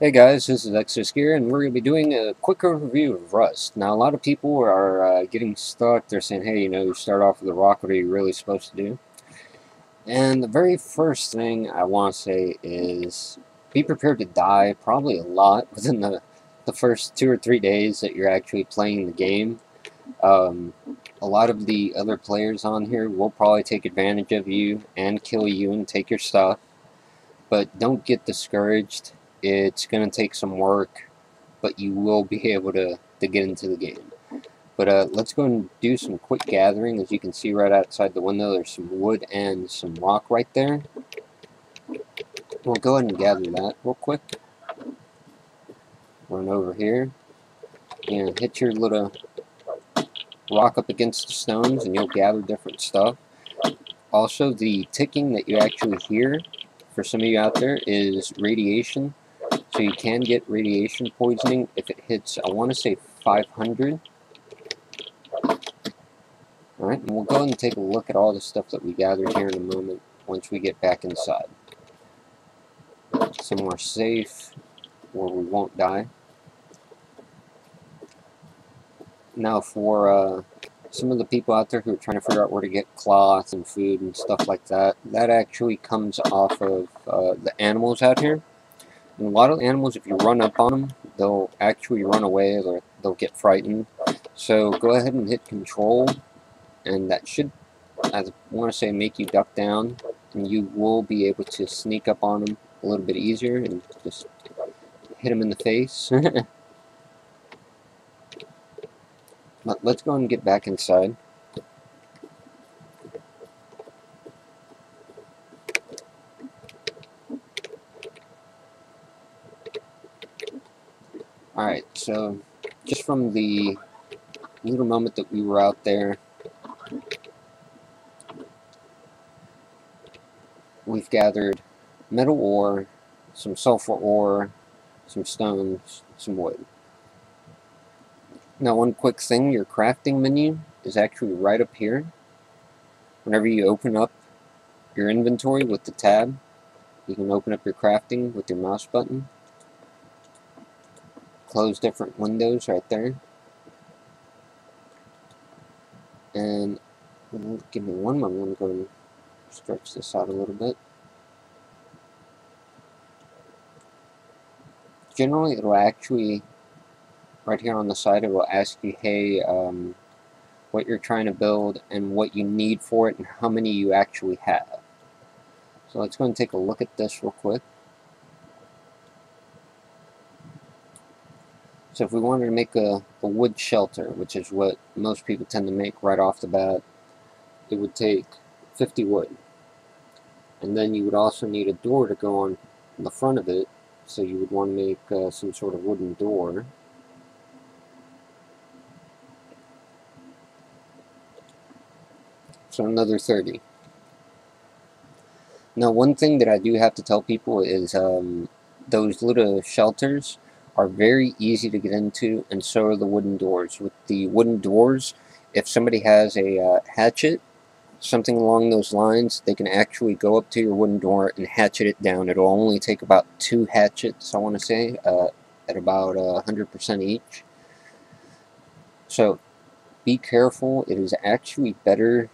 Hey guys, this is Exos here, and we're going to be doing a quick overview of Rust. Now, a lot of people are getting stuck. They're saying, hey, you start off with a rock, what are you really supposed to do? And the very first thing I want to say is be prepared to die probably a lot within the first 2 or 3 days that you're actually playing the game. Um, a lot of the other players on here will probably take advantage of you and kill you and take your stuff, but don't get discouraged. It's going to take some work, but you will be able to get into the game. But let's go and do some quick gathering. As you can see right outside the window, there's some wood and some rock right there. We'll go ahead and gather that real quick. Run over here and hit your little rock up against the stones and you'll gather different stuff. Also, the ticking that you actually hear, for some of you out there, is radiation. So you can get radiation poisoning if it hits, I want to say 500. Alright, and we'll go ahead and take a look at all the stuff that we gathered here in a moment once we get back inside. Somewhere safe where we won't die. Now for some of the people out there who are trying to figure out where to get cloth and food and stuff like that, that actually comes off of the animals out here. And a lot of animals, if you run up on them, they'll actually run away or they'll get frightened. So go ahead and hit control, and that should, I want to say, make you duck down, and you will be able to sneak up on them a little bit easier and just hit them in the face. Let's go and get back inside. Alright, so just from the little moment that we were out there, we've gathered metal ore, some sulfur ore, some stones, some wood. Now, one quick thing, your crafting menu is actually right up here. Whenever you open up your inventory with the tab, you can open up your crafting with your mouse button. Close different windows right there. And give me one moment, I'm going to stretch this out a little bit. Generally, it'll actually, right here on the side, it will ask you, hey, what you're trying to build and what you need for it and how many you actually have. So let's go and take a look at this real quick. So if we wanted to make a wood shelter, which is what most people tend to make right off the bat, it would take 50 wood. And then you would also need a door to go on the front of it, so you would want to make some sort of wooden door. So another 30. Now, one thing that I do have to tell people is those little shelters are very easy to get into, and so are the wooden doors. With the wooden doors, if somebody has a hatchet, something along those lines, they can actually go up to your wooden door and hatchet it down. It'll only take about 2 hatchets, I want to say, at about 100% each. So be careful. It is actually better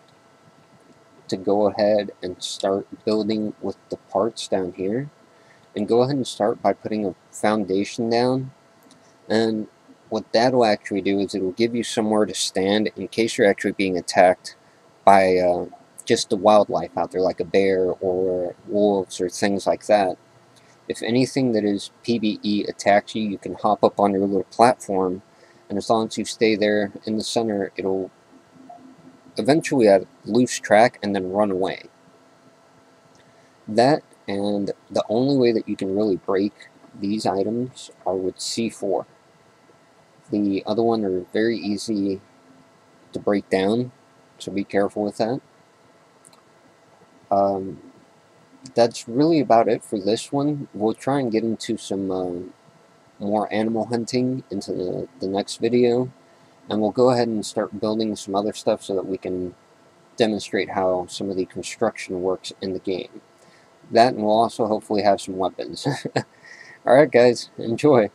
to go ahead and start building with the parts down here, and go ahead and start by putting a foundation down. And what that will actually do is it will give you somewhere to stand in case you're actually being attacked by just the wildlife out there, like a bear or wolves or things like that. If anything that is PvE attacks you, you can hop up on your little platform, and as long as you stay there in the center, it'll eventually lose track and then run away. That, and the only way that you can really break these items are with C4. The other one are very easy to break down, so be careful with that. That's really about it for this one. We'll try and get into some more animal hunting into the next video, and we'll go ahead and start building some other stuff so that we can demonstrate how some of the construction works in the game. That, and we'll also hopefully have some weapons. Alright guys, enjoy.